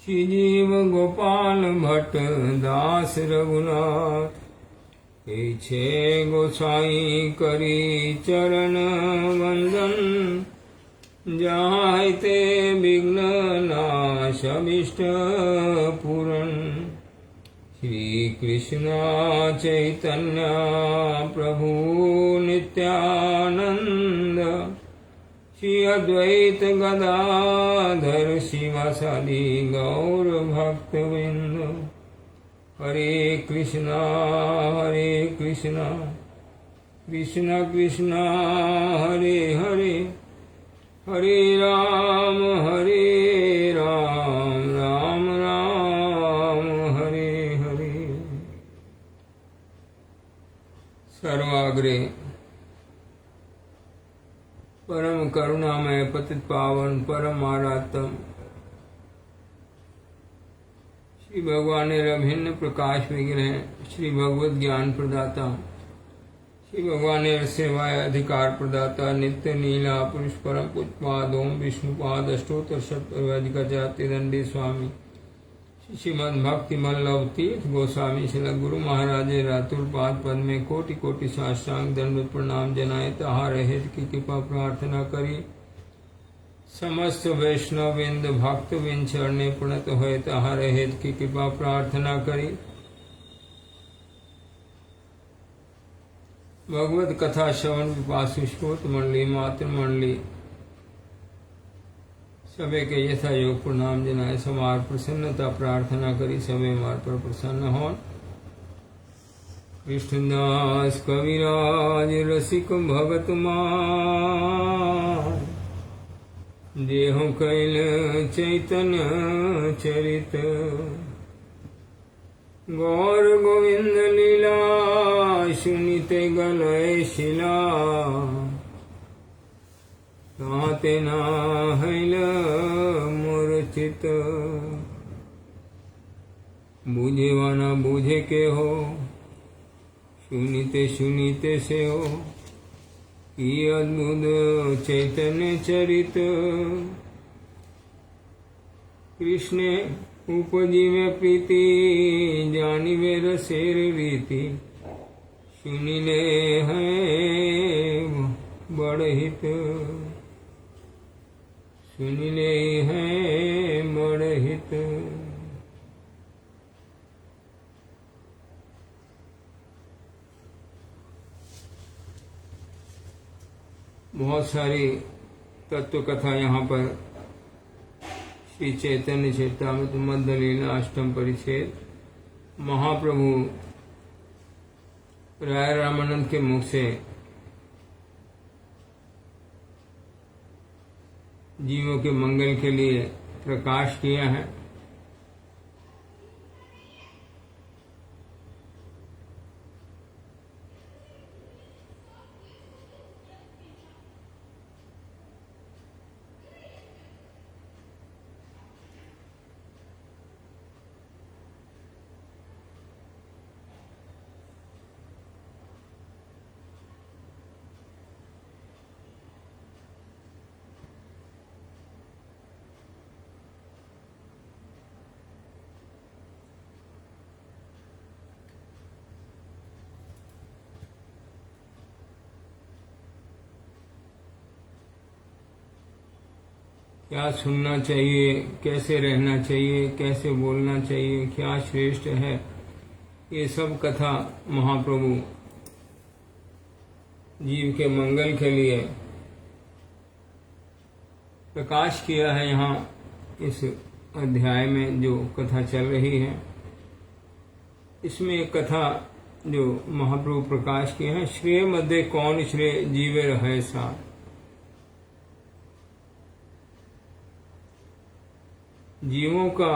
श्री जीव गोपाल भट्ट दास रघुनाथ हे छे गोसाई करी चरण वंदन जाय ते विघ्न नाश अभिष्ट पूरण। श्री कृष्ण चैतन्य प्रभु नित्यानंद श्री अद्वैत गदाधर शिवासादि गौर भक्तवृंद। हरे कृष्णा कृष्ण कृष्ण हरे हरे, हरे राम राम राम हरे हरे। सर्वाग्रे परम करुणामय पतित पावन परम आरातम श्री भगवान अभिन्न प्रकाश विग्रह श्री भगवत ज्ञान प्रदाता श्री भगवान सेवाय अधिकार प्रदाता नित्य नीला पुरुष परम पुष्पाद ओम विष्णुपाद अष्टोत्तर शतधिक दंडी स्वामी श्रीमद भक्ति मल्लव तीर्थ गोस्वामी श्री गुरु महाराज रातुल पाद पद में कोटि कोटि साष्टांग दंड प्रणाम जनाए तहार हित की कृपा प्रार्थना करी। समस्त वैष्णव विंद भक्त विंद चरणे प्रणत हुए तहार हित की कृपा प्रार्थना करी। भगवत कथा श्रवण विपासु श्रोत मंडली मातृ मंडली सबे के यथा योग प्रणाम जनाए समार प्रसन्नता प्रार्थना करी सबे मार पर प्रसन्न हो। कृष्णदास कविराज रसिक भगत मान देहो कैल चैतन्य चरित गौर गोविंद लीला सुनिते गलय शिला ताते ना हैल मूर्छित बूझे वाना बूझे के हो सुनीते सुनीते से हो कि अद्भुत चैतन्य चरित कृष्ण उपजीवे प्रीति जानिवे रसेर रीति सुनिले हैं बड़ हित सुनिले हैं बड़ हित। बहुत सारी तत्व कथा यहाँ पर श्री चैतन्य चरितामृत मध्य लीला अष्टम परिच्छेद महाप्रभु राय रामानंद के मुख से जीवों के मंगल के लिए प्रकाश किया है। क्या सुनना चाहिए, कैसे रहना चाहिए, कैसे बोलना चाहिए, क्या श्रेष्ठ है, ये सब कथा महाप्रभु जीव के मंगल के लिए प्रकाश किया है। यहाँ इस अध्याय में जो कथा चल रही है इसमें एक कथा जो महाप्रभु प्रकाश किया है, श्रेय मध्य कौन श्रेय जीवे रहे सा। जीवों का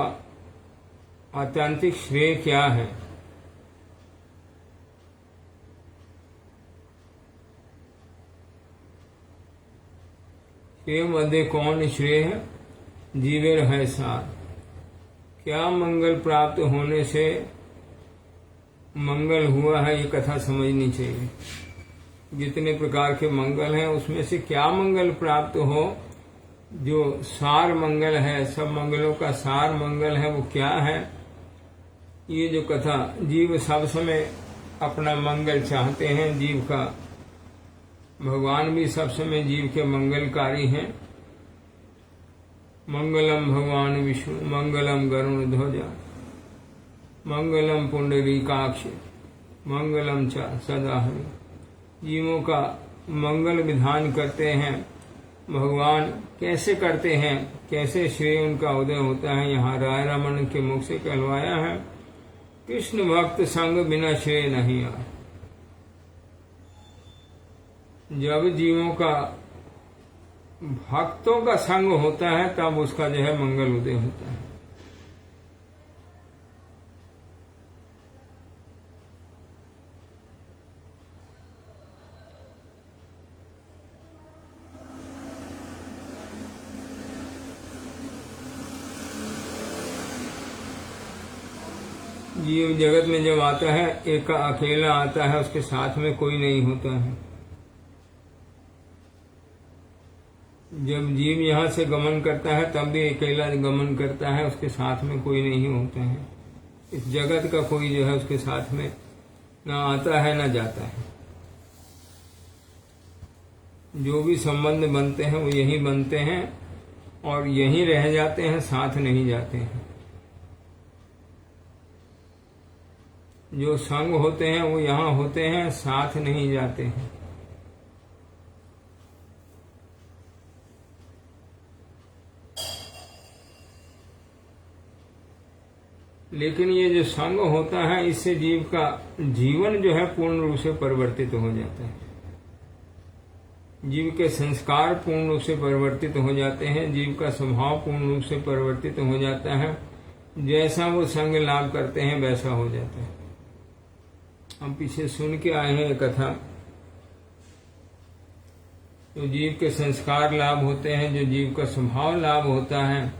आत्यंतिक श्रेय क्या है। श्रेय मध्य कौन श्रेय है जीवे रहे साथ। क्या मंगल प्राप्त होने से मंगल हुआ है ये कथा समझनी चाहिए। जितने प्रकार के मंगल हैं उसमें से क्या मंगल प्राप्त हो जो सार मंगल है, सब मंगलों का सार मंगल है, वो क्या है? ये जो कथा, जीव सब समय अपना मंगल चाहते हैं, जीव का, भगवान भी सब समय जीव के मंगलकारी हैं। मंगलम भगवान विष्णु मंगलम गरुण ध्वजा मंगलम पुंडरीकाक्ष मंगलम च सदा हरि। जीवों का मंगल विधान करते हैं भगवान। कैसे करते हैं, कैसे श्रेय उनका उदय होता है, यहाँ राय रमन के मुख से कहलवाया है। कृष्ण भक्त संग बिना श्रेय नहीं आए। जब जीवों का भक्तों का संग होता है तब उसका जो है मंगल उदय होता है। जीव जगत में जब आता है, एक अकेला आता है, उसके साथ में कोई नहीं होता है। जब जीव यहाँ से गमन करता है तब भी अकेला गमन करता है, उसके साथ में कोई नहीं होता है। इस जगत का कोई जो है उसके साथ में ना आता है ना जाता है। जो भी संबंध बनते हैं वो यहीं बनते हैं और यहीं रह जाते हैं, साथ नहीं जाते हैं। जो संग होते हैं वो यहाँ होते हैं, साथ नहीं जाते हैं। लेकिन ये जो संग होता है, इससे जीव का जीवन जो है पूर्ण रूप से परिवर्तित हो जाता है। जीव के संस्कार पूर्ण रूप से परिवर्तित हो जाते हैं, जीव का स्वभाव पूर्ण रूप से परिवर्तित हो जाता है। जैसा वो संग लाभ करते हैं वैसा हो जाता है। हम पीछे सुन के आए हैं कथा। जो जीव के संस्कार लाभ होते हैं, जो जीव का स्वभाव लाभ होता है,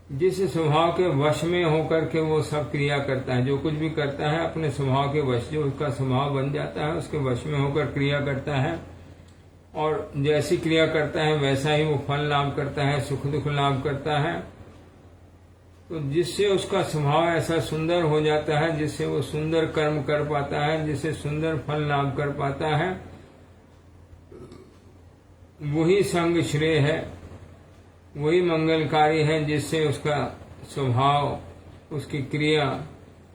जिस स्वभाव के वश में होकर के वो सब क्रिया करता है, जो कुछ भी करता है अपने स्वभाव के वश, जो उसका स्वभाव बन जाता है उसके वश में होकर क्रिया करता है और जैसी क्रिया करता है वैसा ही वो फल लाभ करता है, सुख दुख लाभ करता है। तो जिससे उसका स्वभाव ऐसा सुंदर हो जाता है, जिससे वो सुंदर कर्म कर पाता है, जिससे सुंदर फल लाभ कर पाता है, वही संग श्रेय है, वही मंगलकारी है, जिससे उसका स्वभाव, उसकी क्रिया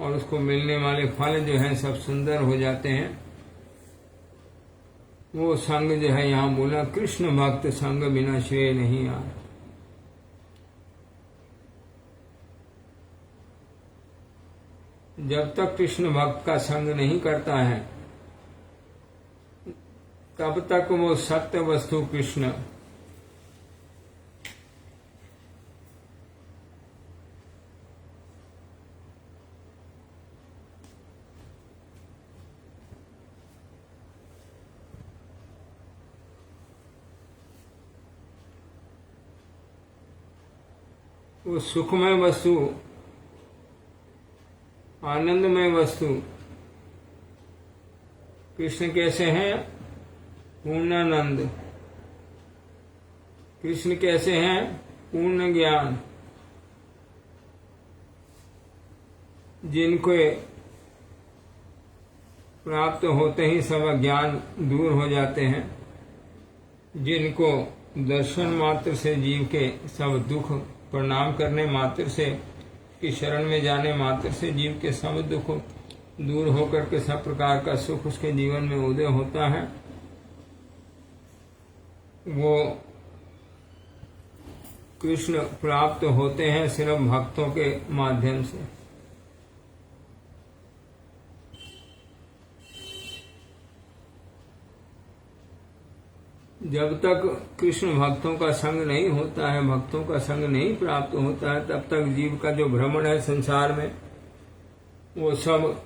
और उसको मिलने वाले फल जो हैं सब सुंदर हो जाते हैं। वो संग जो है यहाँ बोला, कृष्ण भक्त संग बिना श्रेय नहीं आ। जब तक कृष्ण भक्त का संग नहीं करता है तब तक वो सत्य वस्तु कृष्ण वो सुखमय वस्तु, आनंदमय वस्तु कृष्ण कैसे हैं? पूर्णानंद। कृष्ण कैसे हैं? पूर्ण ज्ञान। जिनको प्राप्त होते ही सब ज्ञान दूर हो जाते हैं, जिनको दर्शन मात्र से जीव के सब दुख, प्रणाम करने मात्र से, की शरण में जाने मात्र से जीव के सब दुख दूर होकर के सब प्रकार का सुख उसके जीवन में उदय होता है, वो कृष्ण प्राप्त होते हैं सिर्फ भक्तों के माध्यम से। जब तक कृष्ण भक्तों का संग नहीं होता है, भक्तों का संग नहीं प्राप्त होता है, तब तक जीव का जो भ्रमण है संसार में वो सब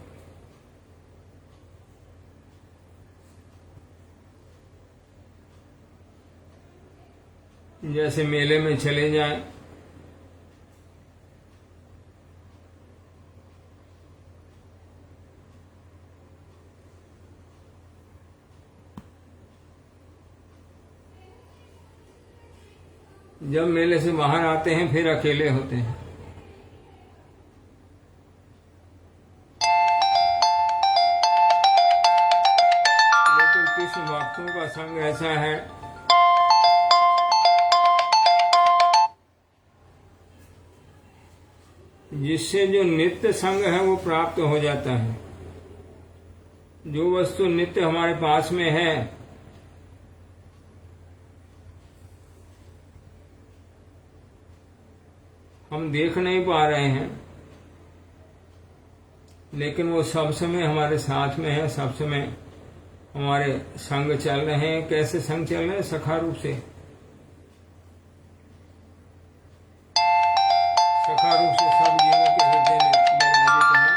जैसे मेले में चले जाएं, जब मेले से बाहर आते हैं फिर अकेले होते हैं। लेकिन कृष्ण भक्तों का संग ऐसा है जिससे जो नित्य संग है वो प्राप्त हो जाता है। जो वस्तु नित्य हमारे पास में है हम देख नहीं पा रहे हैं, लेकिन वो सब समय हमारे साथ में है, सब समय हमारे संग चल रहे हैं। कैसे संग चल रहे हैं? सखा रूप से। सखा रूप से सब जीवों के हृदय में विराजित हैं।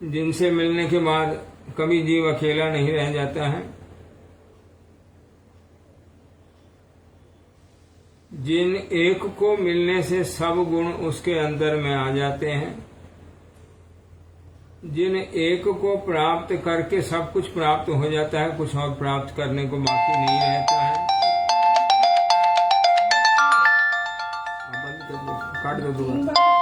जिनसे मिलने के बाद कभी जीव अकेला नहीं रह जाता है। जिन एक को मिलने से सब गुण उसके अंदर में आ जाते हैं। जिन एक को प्राप्त करके सब कुछ प्राप्त हो जाता है, कुछ और प्राप्त करने को बाकी नहीं रहता है। बंद कर दो, काट दो दोबारा।